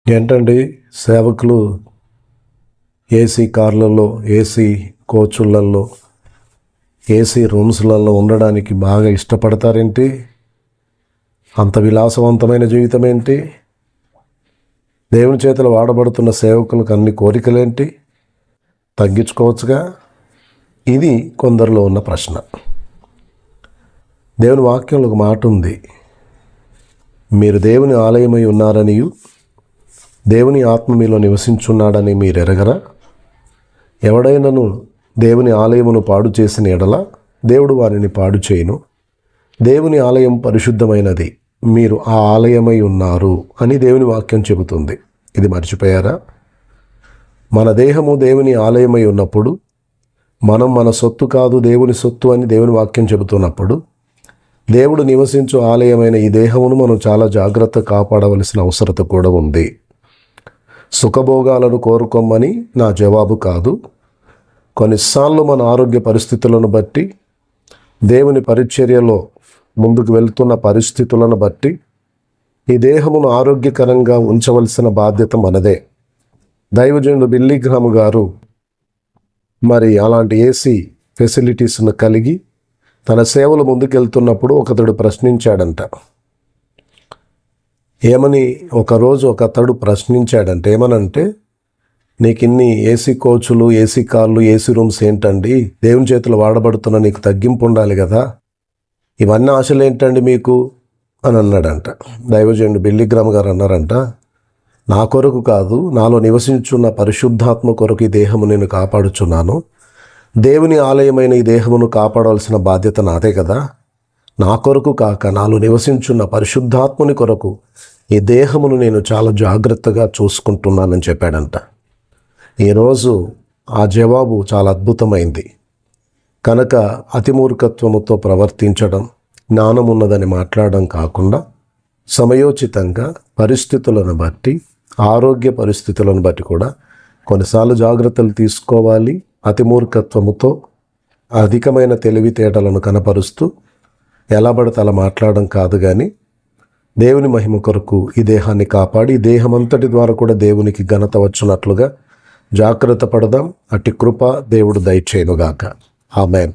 ఏంటండి సేవకులు ఏసీ కార్లలో, ఏసీ కోచులలో, ఏసీ రూమ్స్లలో ఉండడానికి బాగా ఇష్టపడతారేంటి? అంత విలాసవంతమైన జీవితం ఏంటి? దేవుని చేతులు వాడబడుతున్న సేవకులకు అన్ని కోరికలేంటి? తగ్గించుకోవచ్చుగా? ఇది కొందరిలో ఉన్న ప్రశ్న. దేవుని వాక్యంలో ఒక మాట ఉంది, మీరు దేవుని ఆలయమై ఉన్నారనియు దేవుని ఆత్మ మీలో నివసించున్నాడని మీరు ఎరగరా? ఎవడైనను దేవుని ఆలయమును పాడు చేసిన ఎడల దేవుడు వారిని పాడు చేయును. దేవుని ఆలయం పరిశుద్ధమైనది, మీరు ఆ ఆలయమై ఉన్నారు అని దేవుని వాక్యం చెబుతుంది. ఇది మర్చిపోయారా? మన దేహము దేవుని ఆలయమై ఉన్నప్పుడు, మనం మన సొత్తు కాదు దేవుని సొత్తు అని దేవుని వాక్యం చెబుతున్నప్పుడు, దేవుడు నివసించు ఆలయమైన ఈ దేహమును మనం చాలా జాగ్రత్త కాపాడవలసిన అవసరత కూడా ఉంది. సుఖభోగాలను కోరుకోమని నా జవాబు కాదు. కొన్నిసార్లు మన ఆరోగ్య పరిస్థితులను బట్టి, దేవుని పరిచర్యలో ముందుకు వెళ్తున్న పరిస్థితులను బట్టి ఈ దేహమును ఆరోగ్యకరంగా ఉంచవలసిన బాధ్యత మనదే. దైవజనుడు బిల్లీ గ్రహాం గారు మరి అలాంటి ఏసీ ఫెసిలిటీస్ను కలిగి తన సేవలు ముందుకెళ్తున్నప్పుడు ఒకతడు ప్రశ్నించాడంట. ఏమని ఒకరోజు ఒకతడు ప్రశ్నించాడంటే, ఏమనంటే, నీకు ఇన్ని ఏసీ కోచులు, ఏసీ కార్లు, ఏసీ రూమ్స్ ఏంటండి? దేవుని చేతులు వాడబడుతున్న నీకు తగ్గింపు ఉండాలి కదా, ఇవన్నీ ఆశలు ఏంటండి మీకు అని అన్నాడంట. దైవజనుడు బిల్లీ గ్రహాం గారు అన్నారంట, నా కొరకు కాదు, నాలో నివసించున్న పరిశుద్ధాత్మ కొరకు ఈ దేహము నేను కాపాడుచున్నాను. దేవుని ఆలయమైన ఈ దేహమును కాపాడవలసిన బాధ్యత నాదే కదా. నా కొరకు కాక నాలో నివసించున్న పరిశుద్ధాత్ముని కొరకు ఈ దేహమును నేను చాలా జాగ్రత్తగా చూసుకుంటున్నానని చెప్పాడంట. ఈరోజు ఆ జవాబు చాలా అద్భుతమైంది. కనుక అతిమూర్ఖత్వముతో ప్రవర్తించడం, జ్ఞానమున్నదని మాట్లాడడం కాకుండా సమయోచితంగా పరిస్థితులను బట్టి, ఆరోగ్య పరిస్థితులను బట్టి కూడా కొన్నిసార్లు జాగ్రత్తలు తీసుకోవాలి. అతిమూర్ఖత్వముతో అధికమైన తెలివితేటలను కనపరుస్తూ ఎలా పడితే అలా మాట్లాడడం కాదు, కానీ దేవుని మహిమ కొరకు ఈ దేహాన్ని కాపాడి ఈ దేహమంతటి ద్వారా కూడా దేవునికి ఘనత వచ్చునట్లుగా జాగ్రత్త పడదాం. అట్టి కృప దేవుడు దయచేయునుగాక. ఆమేన్.